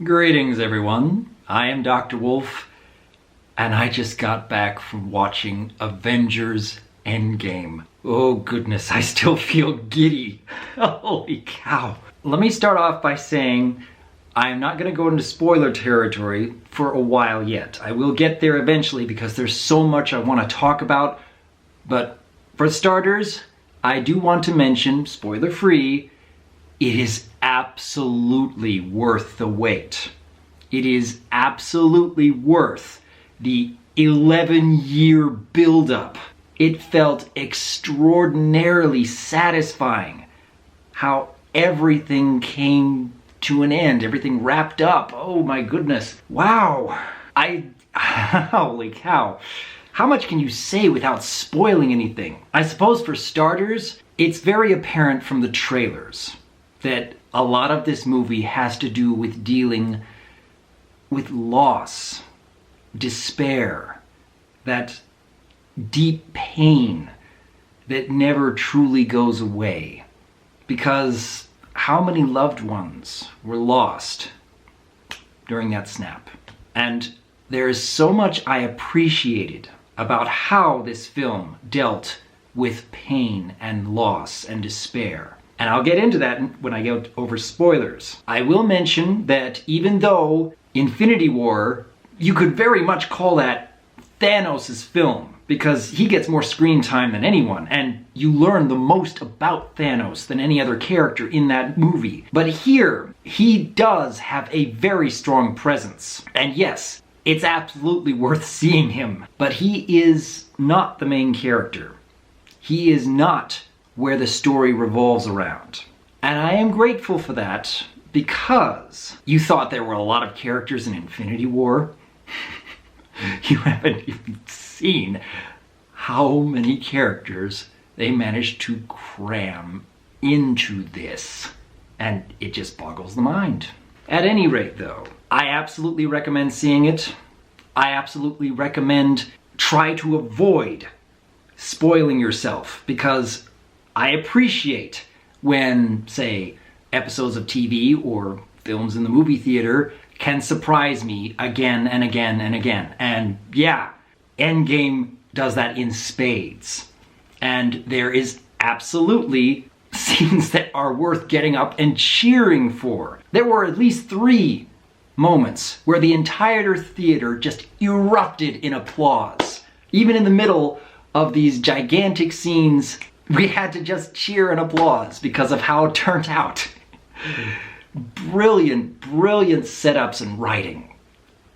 Greetings, everyone. I am Dr. Wolf, and I just got back from watching Avengers Endgame. Oh goodness, I still feel giddy. Holy cow. Let me start off by saying I am not going to go into spoiler territory for a while yet. I will get there eventually because there's so much I want to talk about. But for starters, I do want to mention, spoiler-free, it is absolutely worth the wait. It is absolutely worth the 11-year build-up. It felt extraordinarily satisfying how everything came to an end, everything wrapped up. Oh my goodness. Wow. Holy cow. How much can you say without spoiling anything? I suppose for starters, it's very apparent from the trailers that a lot of this movie has to do with dealing with loss, despair, that deep pain that never truly goes away. Because how many loved ones were lost during that snap? And there is so much I appreciated about how this film dealt with pain and loss and despair. And I'll get into that when I go over spoilers. I will mention that even though Infinity War, you could very much call that Thanos' film, because he gets more screen time than anyone, and you learn the most about Thanos than any other character in that movie. But here, he does have a very strong presence. And yes, it's absolutely worth seeing him, but he is not the main character. He is not where the story revolves around. And I am grateful for that, because you thought there were a lot of characters in Infinity War. You haven't even seen how many characters they managed to cram into this. And it just boggles the mind. At any rate though, I absolutely recommend seeing it. I absolutely recommend try to avoid spoiling yourself, because I appreciate when, say, episodes of TV or films in the movie theater can surprise me again and again and again. And yeah, Endgame does that in spades. And there is absolutely scenes that are worth getting up and cheering for. There were at least 3 moments where the entire theater just erupted in applause. Even in the middle of these gigantic scenes, we had to just cheer and applause because of how it turned out. Brilliant, brilliant setups and writing.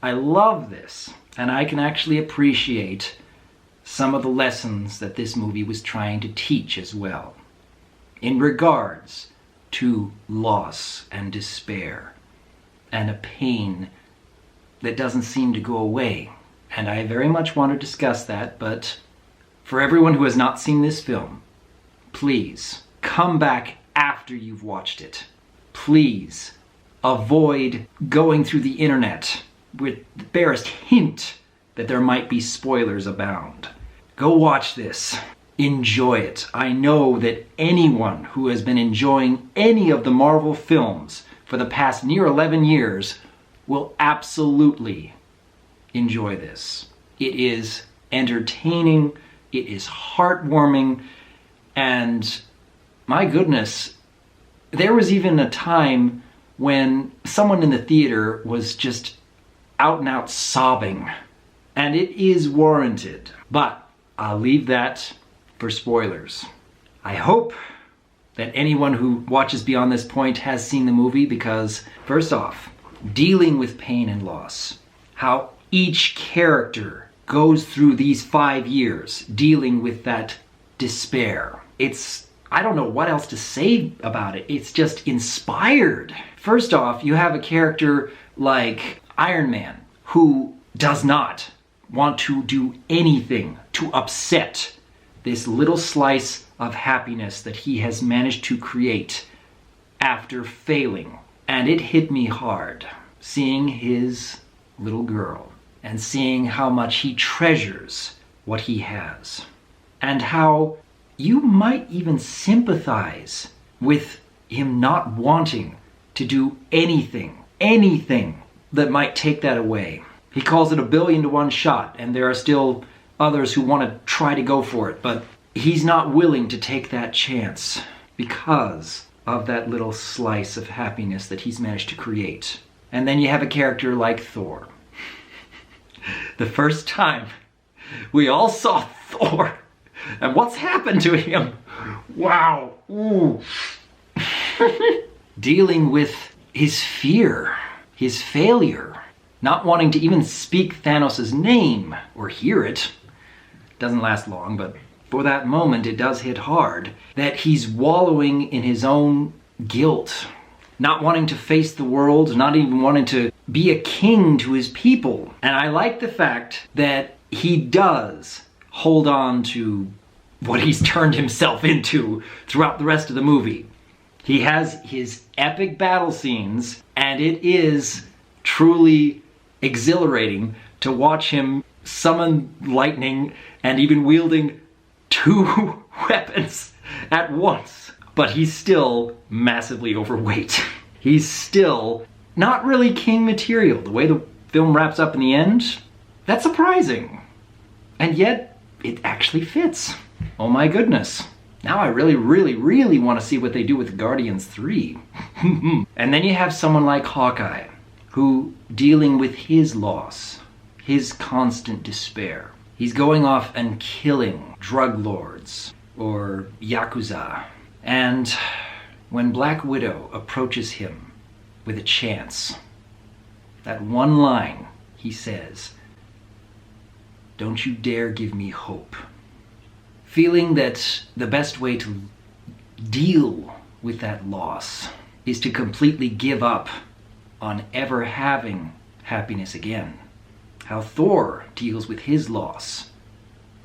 I love this, and I can actually appreciate some of the lessons that this movie was trying to teach as well, in regards to loss and despair and a pain that doesn't seem to go away. And I very much want to discuss that, but for everyone who has not seen this film, please come back after you've watched it. Please avoid going through the internet with the barest hint that there might be spoilers abound. Go watch this. Enjoy it. I know that anyone who has been enjoying any of the Marvel films for the past near 11 years will absolutely enjoy this. It is entertaining, it is heartwarming, and my goodness, there was even a time when someone in the theater was just out and out sobbing. And it is warranted. But I'll leave that for spoilers. I hope that anyone who watches beyond this point has seen the movie, because first off, dealing with pain and loss, how each character goes through these 5 years dealing with that despair. I don't know what else to say about it. It's just inspired. First off, you have a character like Iron Man, who does not want to do anything to upset this little slice of happiness that he has managed to create after failing. And it hit me hard, seeing his little girl and seeing how much he treasures what he has, and how you might even sympathize with him not wanting to do anything anything that might take that away. He calls it 1,000,000,000 to 1 shot, and there are still others who want to try to go for it, but he's not willing to take that chance because of that little slice of happiness that he's managed to create. And then you have a character like Thor. The first time we all saw Thor, and what's happened to him? Wow. Ooh. Dealing with his fear, his failure, not wanting to even speak Thanos' name or hear it. Doesn't last long, but for that moment it does hit hard. That he's wallowing in his own guilt, not wanting to face the world, not even wanting to be a king to his people. And I like the fact that he does hold on to what he's turned himself into throughout the rest of the movie. He has his epic battle scenes, and it is truly exhilarating to watch him summon lightning and even wielding 2 weapons at once. But he's still massively overweight. He's still not really king material. The way the film wraps up in the end, that's surprising. And yet, it actually fits. Oh my goodness. Now I really want to see what they do with Guardians 3. And then you have someone like Hawkeye, who, dealing with his loss, his constant despair, he's going off and killing drug lords or Yakuza. And when Black Widow approaches him with a chance, that one line he says, "Don't you dare give me hope." Feeling that the best way to deal with that loss is to completely give up on ever having happiness again. How Thor deals with his loss,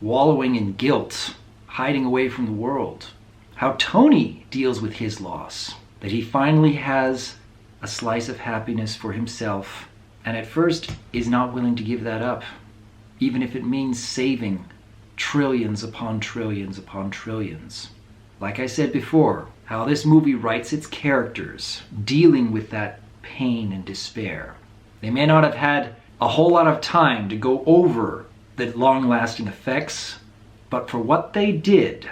wallowing in guilt, hiding away from the world. How Tony deals with his loss, that he finally has a slice of happiness for himself, and at first is not willing to give that up, even if it means saving trillions upon trillions upon trillions. Like I said before, how this movie writes its characters, dealing with that pain and despair. They may not have had a whole lot of time to go over the long-lasting effects, but for what they did,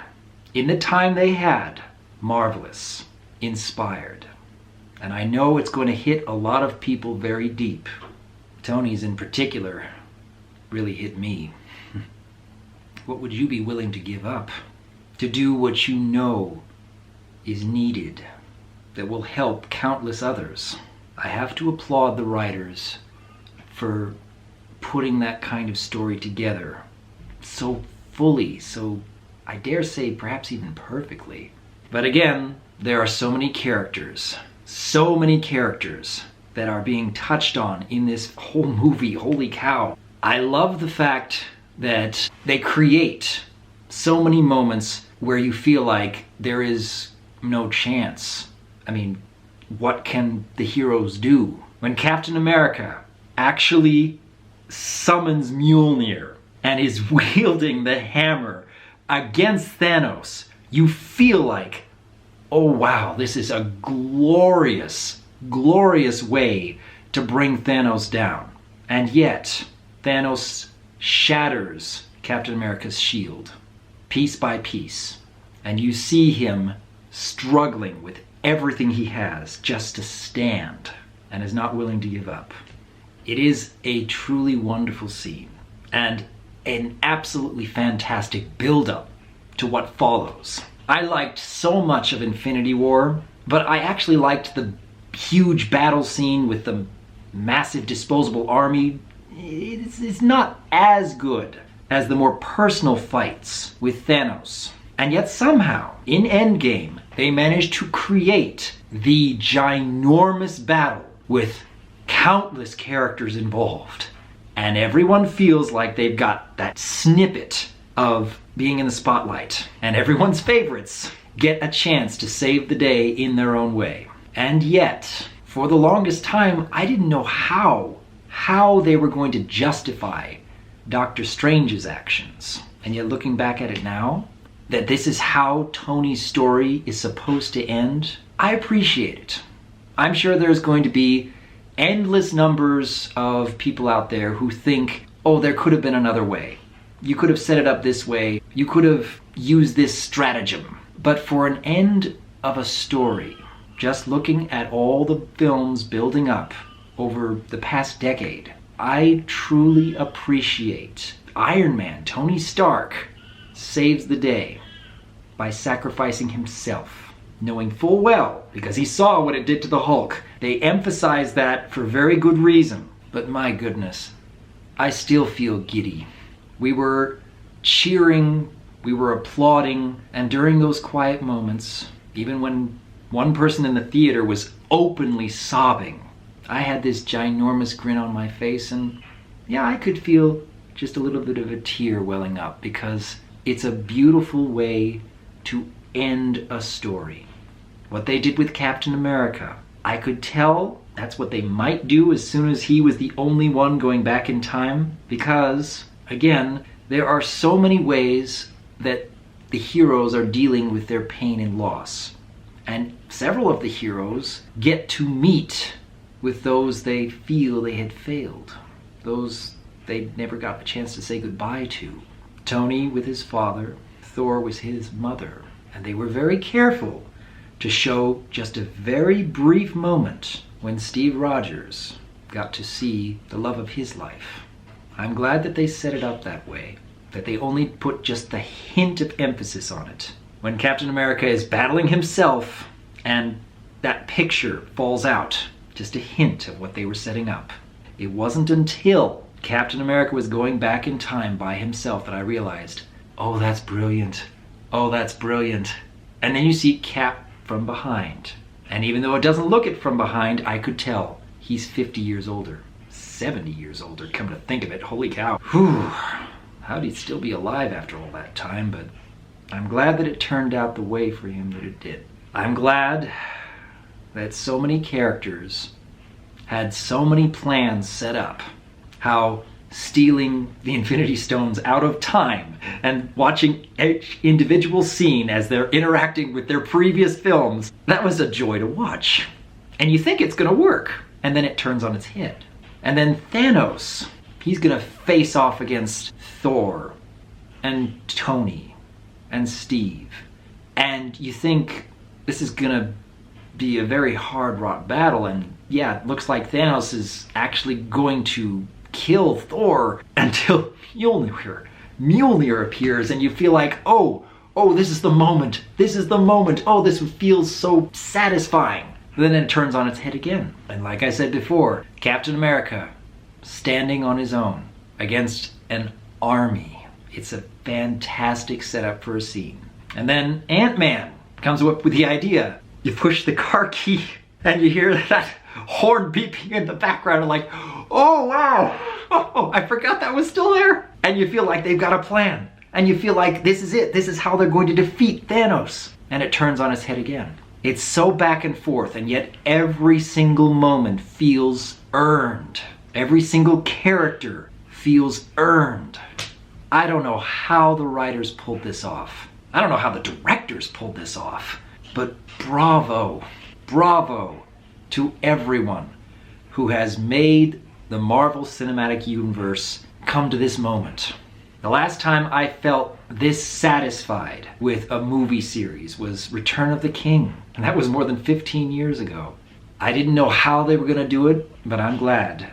in the time they had, marvelous, inspired. And I know it's going to hit a lot of people very deep. Tony's in particular really hit me. What would you be willing to give up to do what you know is needed that will help countless others? I have to applaud the writers for putting that kind of story together so fully, so I dare say perhaps even perfectly. But again, there are so many characters that are being touched on in this whole movie. Holy cow. I love the fact that they create so many moments where you feel like there is no chance. I mean, what can the heroes do? When Captain America actually summons Mjolnir and is wielding the hammer against Thanos, you feel like, oh wow, this is a glorious, glorious way to bring Thanos down. And yet, Thanos shatters Captain America's shield, piece by piece. And you see him struggling with everything he has just to stand and is not willing to give up. It is a truly wonderful scene and an absolutely fantastic build-up to what follows. I liked so much of Infinity War, but I actually liked the huge battle scene with the massive disposable army. It's not as good as the more personal fights with Thanos. And yet somehow, in Endgame, they managed to create the ginormous battle with countless characters involved. And everyone feels like they've got that snippet of being in the spotlight. And everyone's favorites get a chance to save the day in their own way. And yet, for the longest time, I didn't know how they were going to justify Doctor Strange's actions. And yet looking back at it now, that this is how Tony's story is supposed to end, I appreciate it. I'm sure there's going to be endless numbers of people out there who think, oh, there could have been another way. You could have set it up this way. You could have used this stratagem. But for an end of a story, just looking at all the films building up over the past decade, I truly appreciate Iron Man, Tony Stark, saves the day by sacrificing himself, knowing full well, because he saw what it did to the Hulk. They emphasize that for very good reason. But my goodness, I still feel giddy. We were cheering, we were applauding, and during those quiet moments, even when one person in the theater was openly sobbing, I had this ginormous grin on my face, and yeah, I could feel just a little bit of a tear welling up, because it's a beautiful way to end a story. What they did with Captain America, I could tell that's what they might do as soon as he was the only one going back in time, because, again, there are so many ways that the heroes are dealing with their pain and loss. And several of the heroes get to meet with those they feel they had failed, those they never got a chance to say goodbye to. Tony with his father, Thor was his mother, and they were very careful to show just a very brief moment when Steve Rogers got to see the love of his life. I'm glad that they set it up that way, that they only put just a hint of emphasis on it. When Captain America is battling himself and that picture falls out, just a hint of what they were setting up. It wasn't until Captain America was going back in time by himself that I realized, oh, that's brilliant. Oh, that's brilliant. And then you see Cap from behind. And even though it doesn't look it from behind, I could tell he's 50 years older. 70 years older, come to think of it. Holy cow. Whew. How'd he still be alive after all that time? But I'm glad that it turned out the way for him that it did. I'm glad that so many characters had so many plans set up. How stealing the Infinity Stones out of time and watching each individual scene as they're interacting with their previous films, that was a joy to watch. And you think it's gonna work, and then it turns on its head. And then Thanos, he's gonna face off against Thor and Tony and Steve. And you think this is gonna be a very hard-wrought battle, and yeah, it looks like Thanos is actually going to kill Thor until Mjolnir appears, and you feel like, oh, this is the moment, oh, this feels so satisfying. But then it turns on its head again. And like I said before, Captain America standing on his own against an army. It's a fantastic setup for a scene. And then Ant-Man comes up with the idea. You push the car key and you hear that horn beeping in the background, and like, oh wow, oh, I forgot that was still there. And you feel like they've got a plan. And you feel like this is it. This is how they're going to defeat Thanos. And it turns on its head again. It's so back and forth, and yet every single moment feels earned. Every single character feels earned. I don't know how the writers pulled this off. I don't know how the directors pulled this off. But bravo, bravo to everyone who has made the Marvel Cinematic Universe come to this moment. The last time I felt this satisfied with a movie series was Return of the King, and that was more than 15 years ago. I didn't know how they were going to do it, but I'm glad.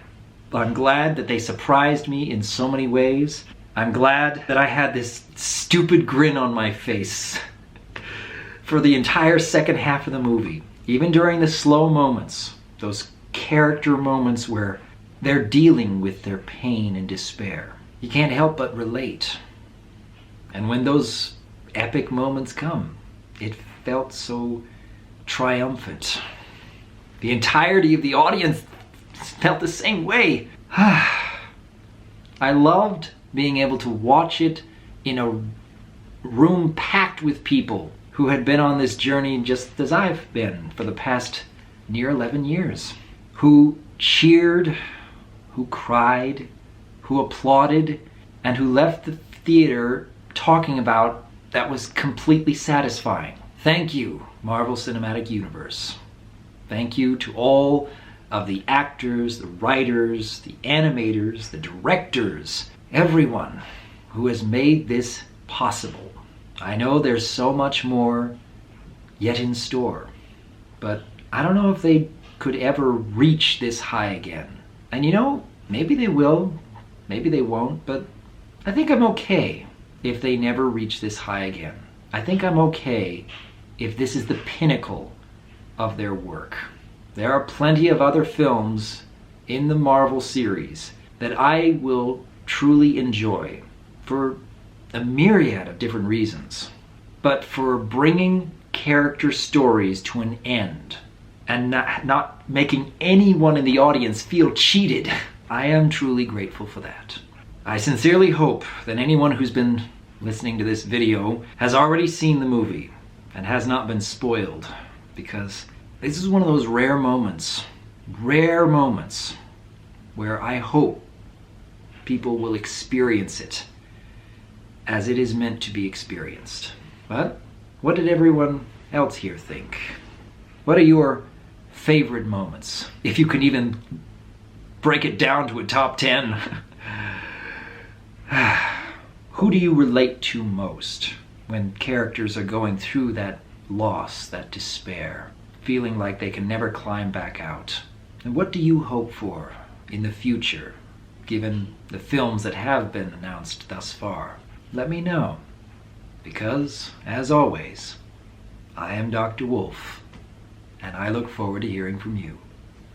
I'm glad that they surprised me in so many ways. I'm glad that I had this stupid grin on my face for the entire second half of the movie. Even during the slow moments, those character moments where they're dealing with their pain and despair. You can't help but relate. And when those epic moments come, it felt so triumphant. The entirety of the audience felt the same way. I loved being able to watch it in a room packed with people who had been on this journey just as I've been for the past near 11 years. Who cheered, who cried, who applauded, and who left the theater talking about that was completely satisfying. Thank you, Marvel Cinematic Universe. Thank you to all of the actors, the writers, the animators, the directors, everyone who has made this possible. I know there's so much more yet in store, but I don't know if they could ever reach this high again. And maybe they will, maybe they won't, but I think I'm okay if they never reach this high again. I think I'm okay if this is the pinnacle of their work. There are plenty of other films in the Marvel series that I will truly enjoy for a myriad of different reasons. But for bringing character stories to an end and not making anyone in the audience feel cheated, I am truly grateful for that. I sincerely hope that anyone who's been listening to this video has already seen the movie and has not been spoiled, because this is one of those rare moments where I hope people will experience it as it is meant to be experienced. But what did everyone else here think? What are your favorite moments? If you can even break it down to a top 10. Who do you relate to most when characters are going through that loss, that despair, feeling like they can never climb back out? And what do you hope for in the future, given the films that have been announced thus far? Let me know, because, as always, I am Dr. Wolf, and I look forward to hearing from you.